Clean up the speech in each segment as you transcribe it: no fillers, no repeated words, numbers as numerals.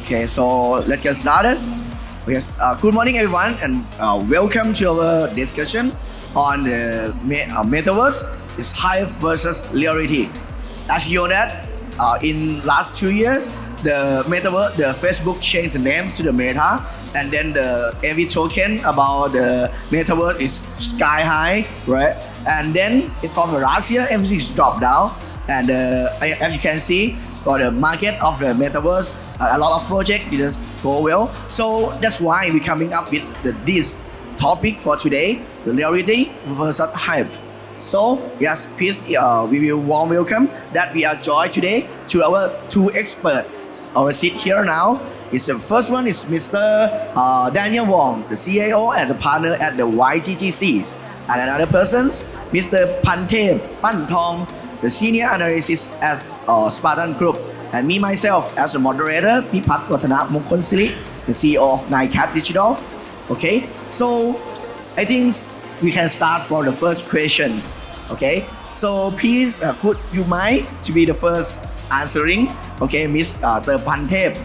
Okay, so let's get started. Yes, good morning everyone, and welcome to our discussion on the Metaverse. It's hype versus reality. As you know that, in last 2 years, the Metaverse, the Facebook changed the names to the Meta, and then the every token about the Metaverse is sky high, right? And then from last year, everything's dropped down, and as you can see, for the market of the Metaverse, a lot of projects didn't go well. So that's why we're coming up with this topic for today, the reality versus hype. So yes, please, we will warm welcome that we are joined today to our two experts. Our seat here now is the first one is Mr. Daniel Wong, the CAO and the partner at the YGGCs. And another person, Mr. Pantep Pantong, the senior analyst at Spartan Group. And me myself as the moderator, Pipat Watana Mukonsili, the CEO of NiCat Digital. Okay, so I think we can start for the first question. Okay, so please put you might to be the first answering. Okay, Mr. Pantep.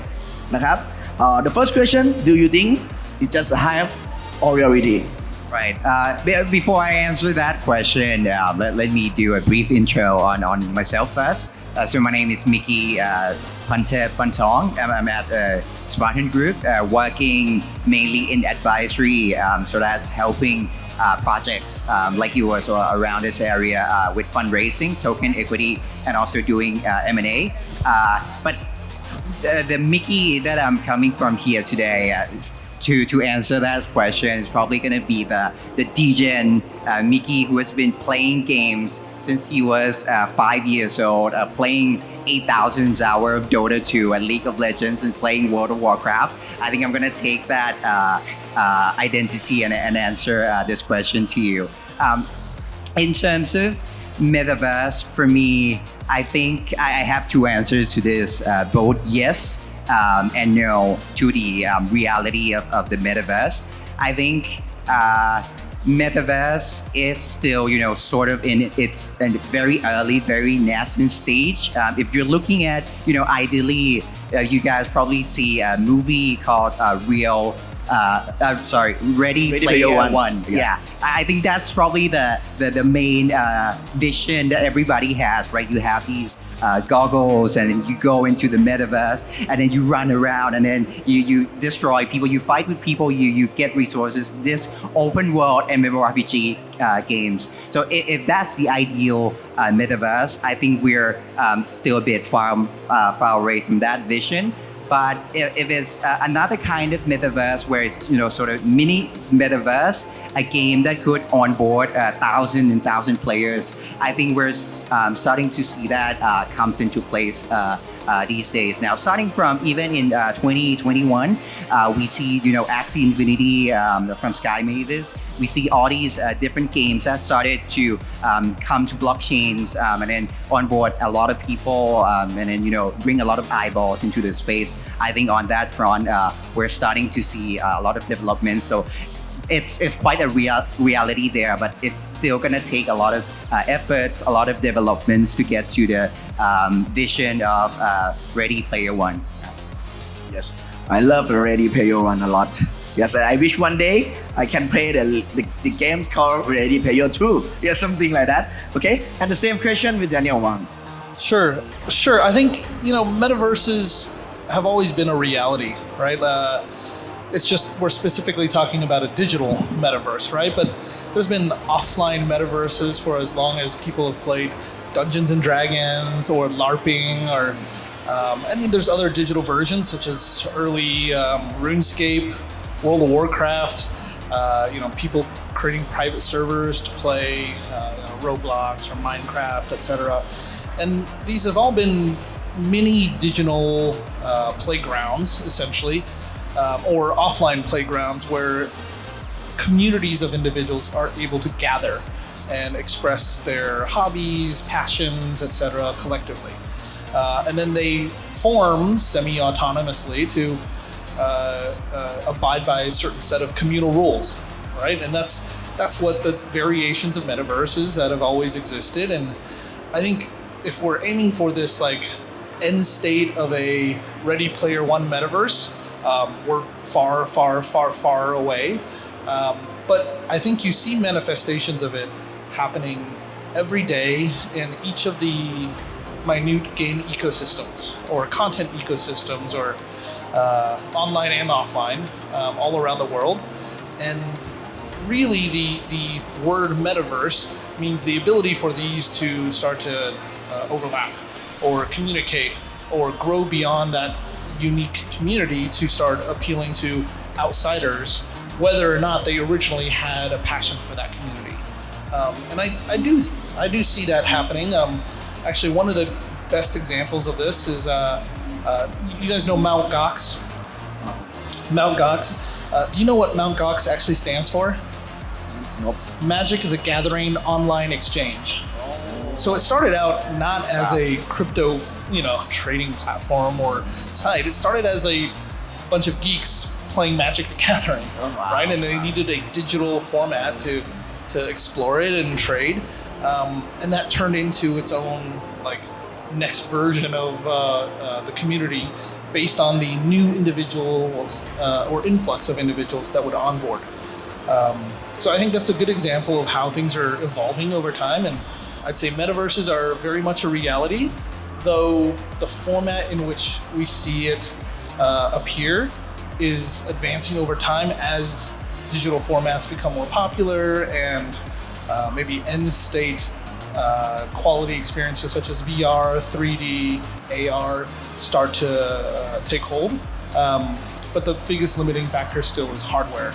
The first question, do you think it's just a hype or reality? Right. Before I answer that question, let me do a brief intro on myself first. So my name is Mickey Pantep Pantong. I'm at Spartan Group, working mainly in advisory. So that's helping projects like yours or around this area with fundraising, token equity, and also doing M&A. But the Mickey that I'm coming from here today, to answer that question is probably going to be the degen Mickey, who has been playing games since he was 5 years old, playing 8,000 hours of Dota 2 and League of Legends and playing World of Warcraft. I think I'm going to take that identity and answer this question to you. In terms of Metaverse, for me, I think I have two answers to this, both yes and no to the reality of the Metaverse. I think Metaverse is still, sort of in its very early, very nascent stage. If you're looking at, ideally, you guys probably see a movie called Ready Player One. Yeah. I think that's probably the main vision that everybody has, right? You have these goggles and you go into the Metaverse and then you run around and then you destroy people, you fight with people, you get resources, this open world MMORPG games. So if that's the ideal Metaverse, I think we're still a bit far away from that vision. But if it's another kind of Metaverse where it's, sort of mini Metaverse, a game that could onboard 1,000 players, I think we're starting to see that comes into place these days. Now, starting from even in 2021, we see, Axie Infinity from Sky Mavis. We see all these different games that started to come to blockchains and then onboard a lot of people and then, bring a lot of eyeballs into the space. I think on that front, we're starting to see a lot of development. So it's quite a reality there, but it's still going to take a lot of efforts, a lot of developments to get to the vision of Ready Player One. Yes, I love Ready Player One a lot. Yes, I wish one day I can play the games called Ready Player 2. Yeah, something like that. Okay, and the same question with Daniel Wang. Sure. I think, metaverses have always been a reality, right? It's just we're specifically talking about a digital metaverse, right? But there's been offline metaverses for as long as people have played Dungeons and Dragons or LARPing, or there's other digital versions such as early RuneScape, World of Warcraft. People creating private servers to play Roblox or Minecraft, etc. And these have all been mini digital playgrounds, essentially. Or offline playgrounds where communities of individuals are able to gather and express their hobbies, passions, etc. collectively. And then they form semi-autonomously to abide by a certain set of communal rules, right? And that's what the variations of metaverses that have always existed. And I think if we're aiming for this end state of a Ready Player One metaverse. We're far, far, far, far away. But I think you see manifestations of it happening every day in each of the minute game ecosystems or content ecosystems or online and offline all around the world. And really the word metaverse means the ability for these to start to overlap or communicate or grow beyond that unique community to start appealing to outsiders, whether or not they originally had a passion for that community. And I do see that happening. Actually, one of the best examples of this is you guys know Mt. Gox. Mt. Gox. Do you know what Mt. Gox actually stands for? Nope. Magic the Gathering Online Exchange. So it started out not as a crypto, trading platform or site. It started as a bunch of geeks playing Magic the Gathering, right? And they needed a digital format to explore it and trade, and that turned into its own next version of the community based on the new individuals or influx of individuals that would onboard. So I think that's a good example of how things are evolving over time, and I'd say metaverses are very much a reality, though the format in which we see it appear is advancing over time as digital formats become more popular and maybe end state quality experiences such as VR, 3D, AR start to take hold. But the biggest limiting factor still is hardware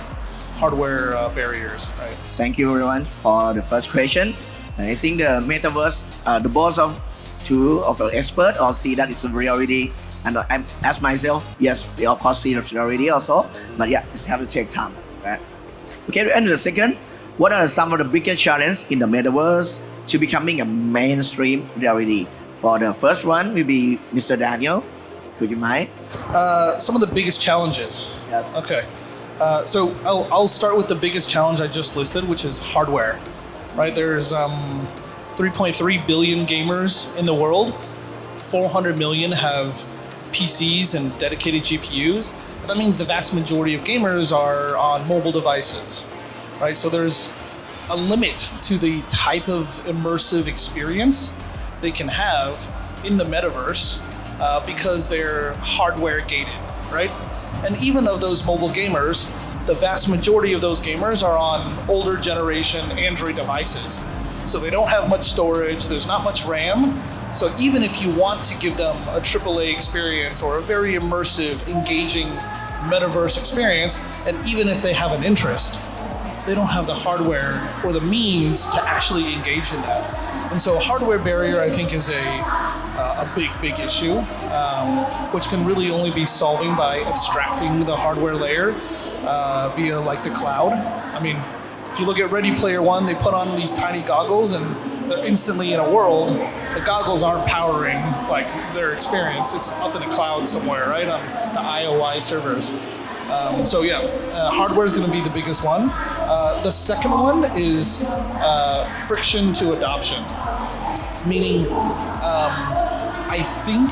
barriers, right? Thank you everyone for the first question. And I think the metaverse, the both of two of our experts all see that it's a reality. And I'm as myself, yes, we of course see the reality also, but yeah, it's have to take time, right? Okay, to enter the second, what are some of the biggest challenges in the metaverse to becoming a mainstream reality? For the first one will be Mr. Daniel. Could you mind? Some of the biggest challenges. Yes. Okay. So I'll start with the biggest challenge I just listed, which is hardware. Right? There's 3.3 billion gamers in the world. 400 million have PCs and dedicated GPUs. That means the vast majority of gamers are on mobile devices, right? So there's a limit to the type of immersive experience they can have in the metaverse because they're hardware gated, right? And even of those mobile gamers, the vast majority of those gamers are on older generation Android devices. So they don't have much storage, there's not much RAM. So even if you want to give them a AAA experience or a very immersive, engaging metaverse experience, and even if they have an interest, they don't have the hardware or the means to actually engage in that. And so a hardware barrier, I think, is a big issue, which can really only be solving by abstracting the hardware layer via the cloud. I mean, if you look at Ready Player One, they put on these tiny goggles and they're instantly in a world. The goggles aren't powering their experience. It's up in the cloud somewhere, right, on the IOI servers. So yeah, hardware is going to be the biggest one. The second one is friction to adoption, meaning I think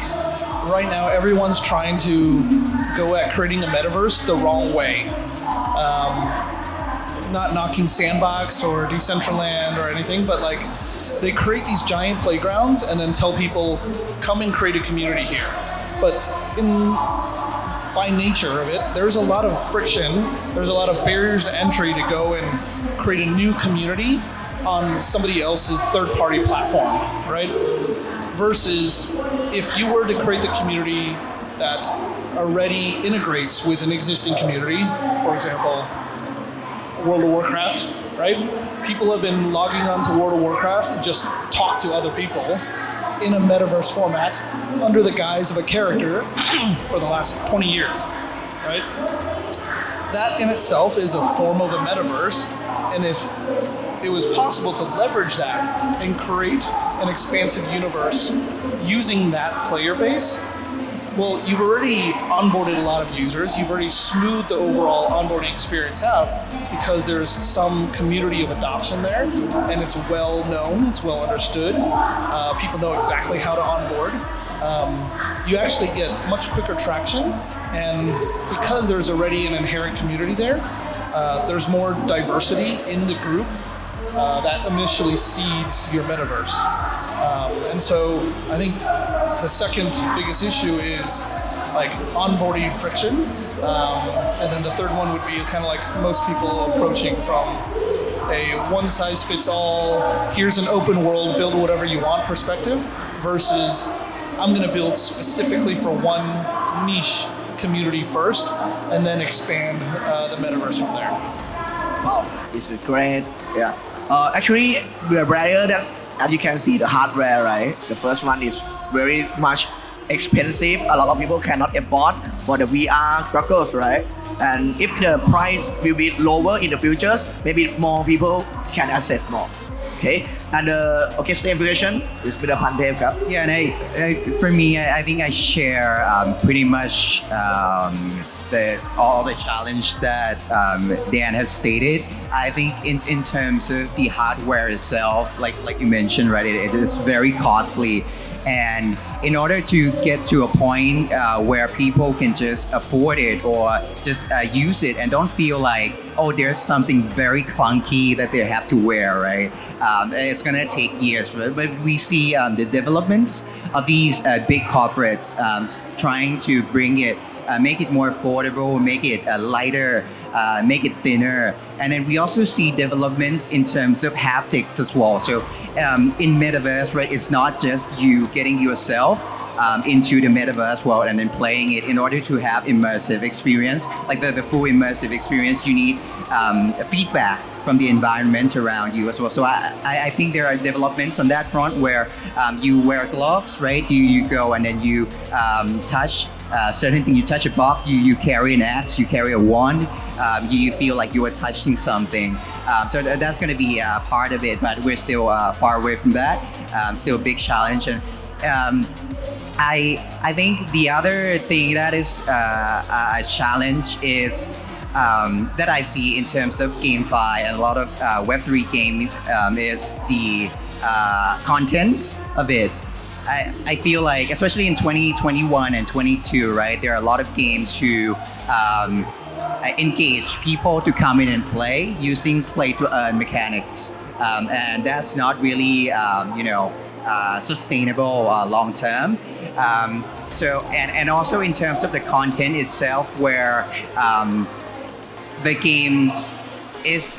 right now everyone's trying to go at creating a metaverse the wrong way. Not knocking Sandbox or Decentraland or anything, but they create these giant playgrounds and then tell people, come and create a community here. But by nature of it, there's a lot of friction, there's a lot of barriers to entry to go and create a new community on somebody else's third-party platform, right? Versus if you were to create the community that already integrates with an existing community, for example, World of Warcraft, right? People have been logging on to World of Warcraft to just talk to other people in a metaverse format under the guise of a character for the last 20 years, right? That in itself is a form of a metaverse, and if it was possible to leverage that and create an expansive universe using that player base, well, you've already onboarded a lot of users. You've already smoothed the overall onboarding experience out because there's some community of adoption there, and it's well known, it's well understood. People know exactly how to onboard. you actually get much quicker traction, and because there's already an inherent community there, there's more diversity in the group that initially seeds your metaverse. And so I think the second biggest issue is like onboarding friction. And then the third one would be kind of like most people approaching from a one size fits all, here's an open world, build whatever you want perspective, versus I'm going to build specifically for one niche community first and then expand the metaverse from there. Wow, it's a great, yeah. Actually, we are rather that, as you can see, the hardware, right? The first one is very much expensive. A lot of people cannot afford for the VR goggles, right? And if the price will be lower in the futures, maybe more people can access more. Okay, and okay, same question is with the Pandev,ครับ. Yeah, and for me, I think I share pretty much all the challenge that Dan has stated. I think in terms of the hardware itself, like you mentioned, right, it is very costly. And in order to get to a point where people can just afford it or just use it and don't feel like, oh, there's something very clunky that they have to wear, right? It's gonna take years. But we see the developments of these big corporates trying to bring it, make it more affordable, make it lighter, make it thinner. And then we also see developments in terms of haptics as well. So in Metaverse, right, it's not just you getting yourself into the Metaverse world and then playing it. In order to have immersive experience, like the full immersive experience, you need feedback from the environment around you as well. So I think there are developments on that front where you wear gloves, right? You go and then you touch certain things. You touch a box, you carry an axe, you carry a wand, you feel like you are touching something. So that's going to be part of it, but we're still far away from that. Still a big challenge. And I think the other thing that is a challenge is that I see in terms of GameFi and a lot of Web3 game is the content of it. I feel like, especially in 2021 and 22, right, there are a lot of games who engage people to come in and play using play-to-earn mechanics. And that's not really, sustainable long-term. So, and also in terms of the content itself, where the games is,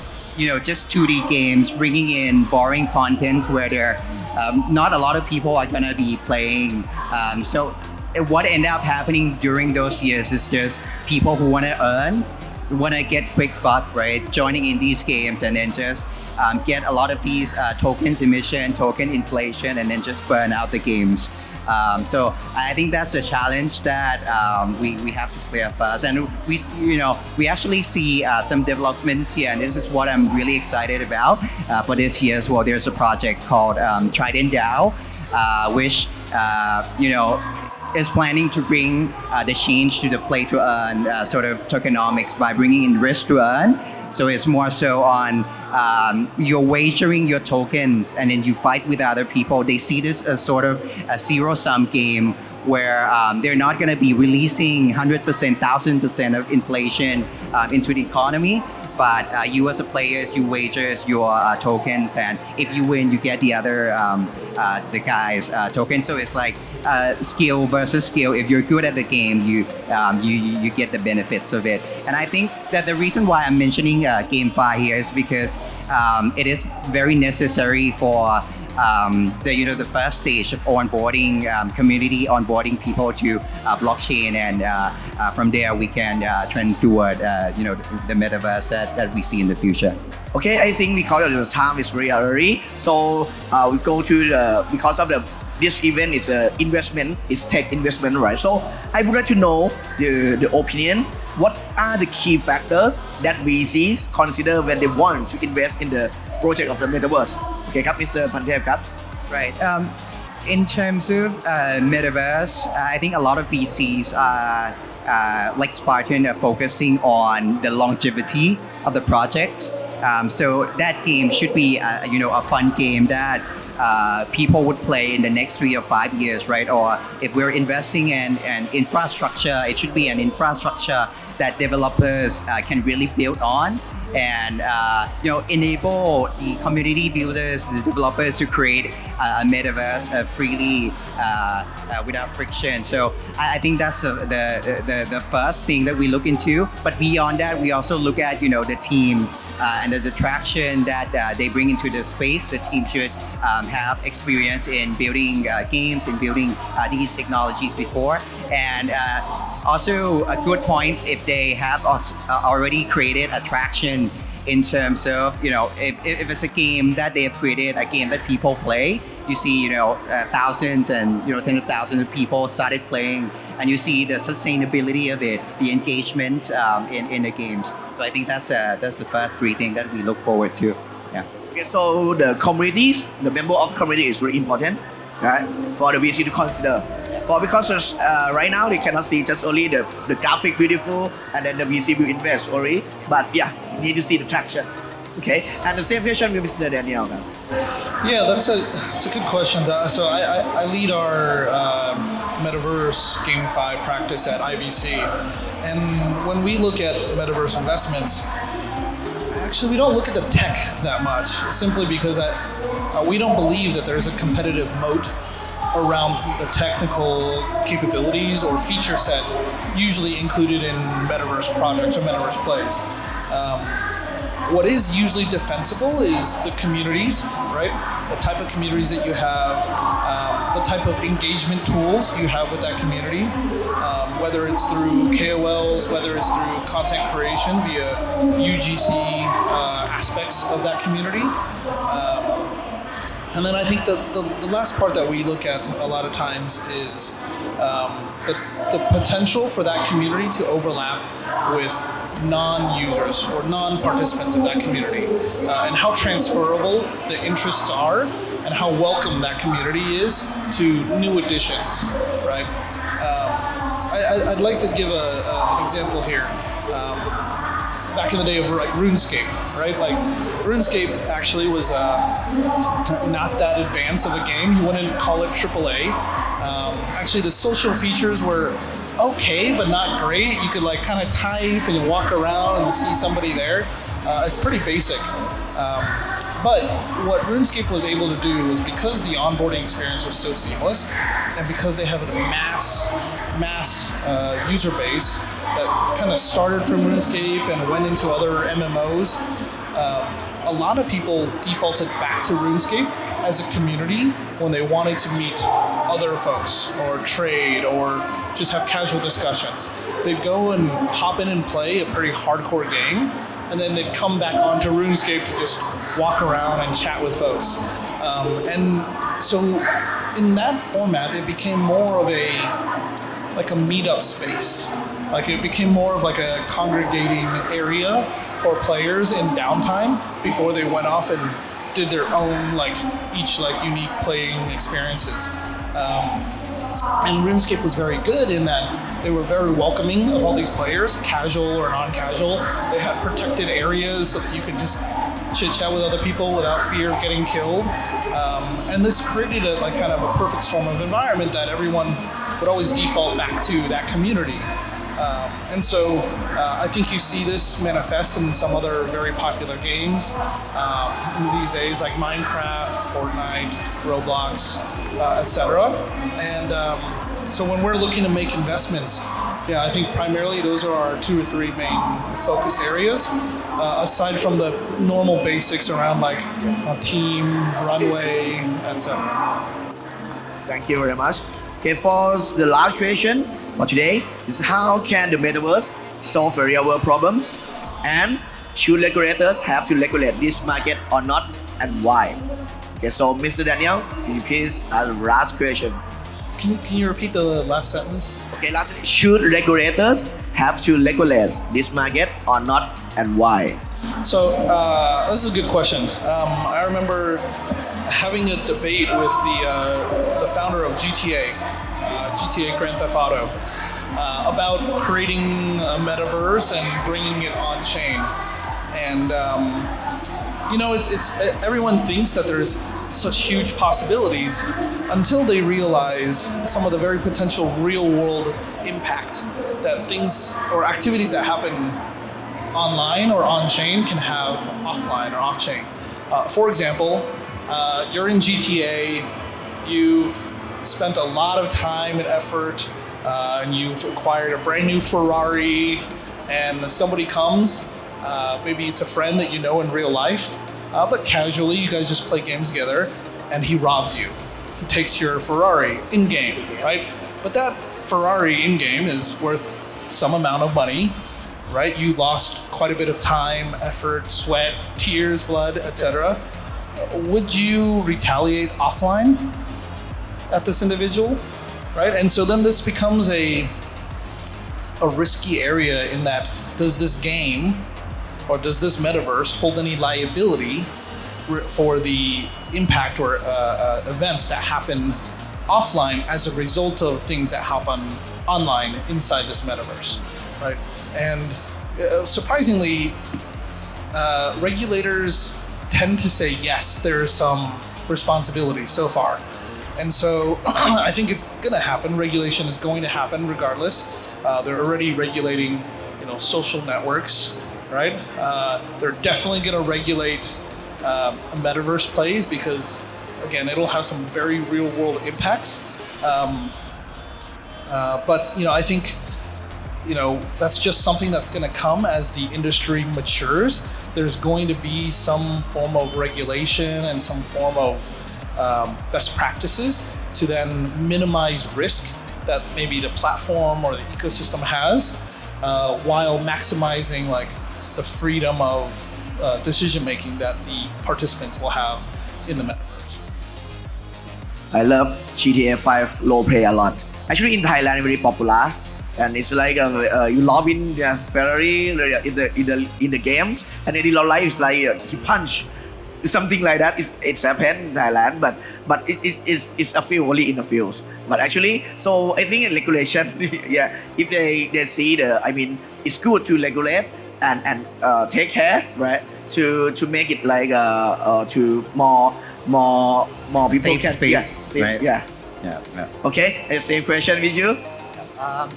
just 2D games, bringing in boring content where there not a lot of people are gonna be playing. So what ended up happening during those years is just people who wanna earn, wanna get quick buck, right? Joining in these games and then just get a lot of these tokens emission, token inflation, and then just burn out the games. So I think that's a challenge that we have to clear first, and we actually see some developments here, and this is what I'm really excited about for this year as well. There's a project called Trident DAO, which is planning to bring the change to the play to earn sort of tokenomics by bringing in risk to earn. So it's more so on you're wagering your tokens and then you fight with other people. They see this as sort of a zero-sum game where they're not going to be releasing 100%, 1,000% of inflation into the economy. But you as a player, you wager your tokens, and if you win, you get the other the guy's tokens. So it's like skill versus skill. If you're good at the game, you get the benefits of it. And I think that the reason why I'm mentioning GameFi here is because it is very necessary for the first stage of onboarding community, onboarding people to blockchain, and from there we can trend toward the metaverse that we see in the future. Okay, I think because of the time is very early, so we go to because of this event is investment, is tech investment, right? So I would like to know the opinion. What are the key factors that VCs consider when they want to invest in the project of the metaverse? Okay, ครับ Mr. Pandev ครับ Right. In terms of metaverse, I think a lot of VCs are like Spartan are focusing on the longevity of the projects. So that game should be a fun game that people would play in the next 3 or 5 years, right? Or if we're investing in an infrastructure, it should be an infrastructure that developers can really build on and enable the community builders, the developers to create a metaverse freely without friction. So I think that's the first thing that we look into. But beyond that, we also look at the team and the traction that they bring into the space. The team should have experience in building games, in building these technologies before, and also a good point if they have already created attraction in terms of if it's a game that they have created, a game that people play. You see thousands and tens of thousands of people started playing, and you see the sustainability of it, the engagement in the games. So I think that's the first three things that we look forward to. Yeah. Okay, so the communities, the member of community is really important, right? For the VC to consider. Because right now they cannot see just only the graphic beautiful and then the VC will invest already. But yeah, you need to see the traction. Okay, and the same question with Mr. Daniel. Yeah, that's a good question. So I lead our Metaverse GameFi practice at IVC, and when we look at Metaverse investments, actually we don't look at the tech that much, simply because we don't believe that there's a competitive moat around the technical capabilities or feature set usually included in Metaverse projects or Metaverse plays. What is usually defensible is the communities, right? The type of communities that you have, the type of engagement tools you have with that community, whether it's through KOLs, whether it's through content creation via UGC aspects of that community. And then I think the last part that we look at a lot of times is the potential for that community to overlap with non-users or non-participants of that community, and how transferable the interests are and how welcome that community is to new additions, right? I'd like to give an example here. Back in the day of like RuneScape, right? Like RuneScape actually was not that advanced of a game. You wouldn't call it AAA. Actually, the social features were okay, but not great. You could like kind of type and walk around and see somebody there. It's pretty basic. But what RuneScape was able to do was, because the onboarding experience was so seamless, and because they have a mass user base that kind of started from RuneScape and went into other MMOs, a lot of people defaulted back to RuneScape as a community when they wanted to meet other folks or trade or just have casual discussions. They'd go and hop in and play a pretty hardcore game, and then they'd come back onto RuneScape to just walk around and chat with folks. And so in that format, it became more of a meetup space. Like it became more of like a congregating area for players in downtime before they went off and did their own each unique playing experiences. And RuneScape was very good in that they were very welcoming of all these players, casual or non-casual. They had protected areas so that you could just chit-chat with other people without fear of getting killed. And this created a kind of a perfect storm of environment that everyone would always default back to that community. And so I think you see this manifest in some other very popular games these days, like Minecraft, Fortnite, Roblox, etc. And so when we're looking to make investments, I think primarily those are our 2 or 3 main focus areas, aside from the normal basics around a team, runway, etc. Thank you very much. Okay, for the last question for today is, how can the metaverse solve real world problems, and should regulators have to regulate this market or not, and why? Okay, so Mr. Daniel, can you please ask the last question? Can you repeat the last sentence? Okay, lastly, should regulators have to regulate this market or not, and why? So this is a good question. I remember having a debate with the founder of GTA Grand Theft Auto, about creating a metaverse and bringing it on chain. And it's everyone thinks that there's such huge possibilities until they realize some of the very potential real world impact that things or activities that happen online or on chain can have offline or off chain. For example, you're in GTA, you've spent a lot of time and effort, and you've acquired a brand new Ferrari, and somebody comes, maybe it's a friend that you know in real life, but casually you guys just play games together, and he robs you. He takes your Ferrari in-game, right? But that Ferrari in-game is worth some amount of money, right? You lost quite a bit of time, effort, sweat, tears, blood, etc. Would you retaliate offline at this individual, right? And so then this becomes a risky area in that, does this game or does this metaverse hold any liability for the impact or events that happen offline as a result of things that happen online inside this metaverse, right? And surprisingly, regulators tend to say yes, there's some responsibility so far. And so I think it's going to happen. Regulation is going to happen regardless. They're already regulating, social networks, right? They're definitely going to regulate metaverse plays because, again, it'll have some very real world impacts. But I think that's just something that's going to come as the industry matures. There's going to be some form of regulation and some form of best practices to then minimize risk that maybe the platform or the ecosystem has, while maximizing like the freedom of decision making that the participants will have in the metaverse. I love GTA 5 role play a lot. Actually, in Thailand, very popular, and it's like you log in the Ferrari in the games, and then in real life it's like he punch. Something like that. It's happened in Thailand, but it's a field only in the fields. But actually, so I think in regulation, yeah, if they see it's good to regulate and take care, right? To make it like to more people Safe can space, right? Yeah. Yeah. Okay, and same question with you. Well,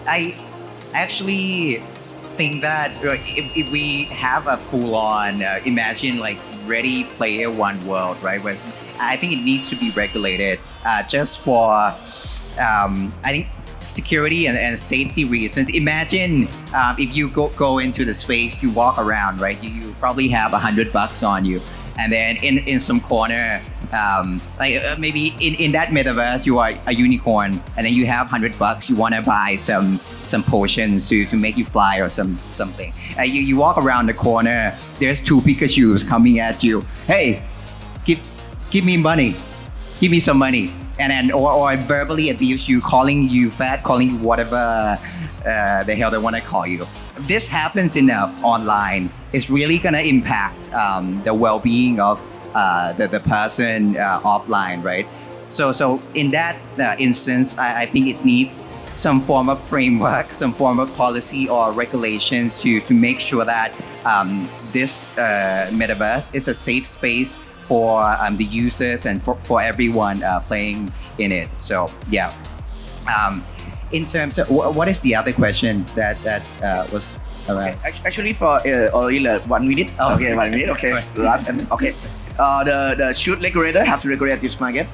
I actually think that if we have a full-on, imagine like Ready Player One world, right? Where I think it needs to be regulated just for, I think, security and safety reasons. Imagine if you go into the space, you walk around, right? You probably have $100 on you, and then in some corner, maybe in that metaverse, you are a unicorn, and then you have $100. You want to buy some potions to make you fly or something. You walk around the corner. There's two Pikachus coming at you. Hey, give me money. Give me some money. And then or verbally abuse you, calling you fat, calling you whatever the hell they want to call you. If this happens enough online, it's really gonna impact the well-being of the person offline, right? So in that instance, I think it needs some form of framework, some form of policy or regulations to make sure that this metaverse is a safe space for the users and for everyone playing in it. So yeah. In terms of what is the other question that was around? Actually, for only 1 minute. Oh. Okay, 1 minute. Okay, right. And okay. The should regulator have to regulate this market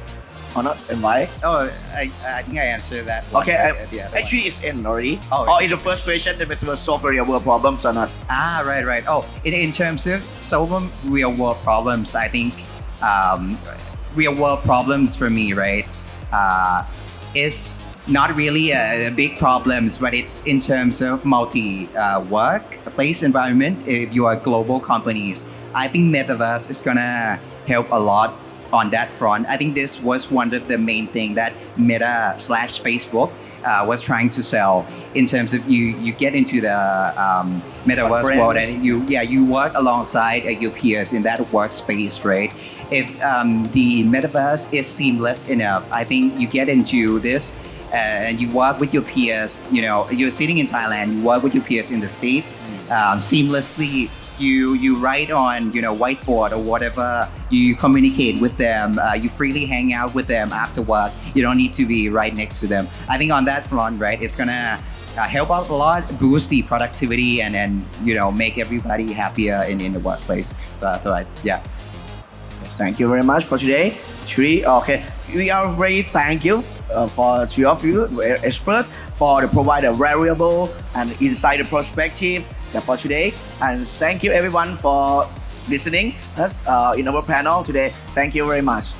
or not, and why? Oh, I think I answered that one. Okay, The other actually it's in already. Oh, or in the first question, the metaverse solve real world problems or not? one. Right. Oh, in terms of solving real world problems, I think real world problems for me, right, is not really a big problems, but it's in terms of workplace environment. If you are global companies, I think Metaverse is gonna help a lot on that front. I think this was one of the main thing that Meta/Facebook was trying to sell in terms of you get into the Metaverse world and you work alongside your peers in that workspace, right? If the Metaverse is seamless enough, I think you get into this and you work with your peers, you're sitting in Thailand, you work with your peers in the States seamlessly you write on whiteboard or whatever. You communicate with them. You freely hang out with them after work. You don't need to be right next to them. I think on that front, right, it's gonna help out a lot, boost the productivity, and make everybody happier in the workplace. So yeah. Thank you very much for today. Okay, we are very thank you for three of you, expert, for the provide a variable and insider perspective for today. And thank you everyone for listening us in our panel today. Thank you very much.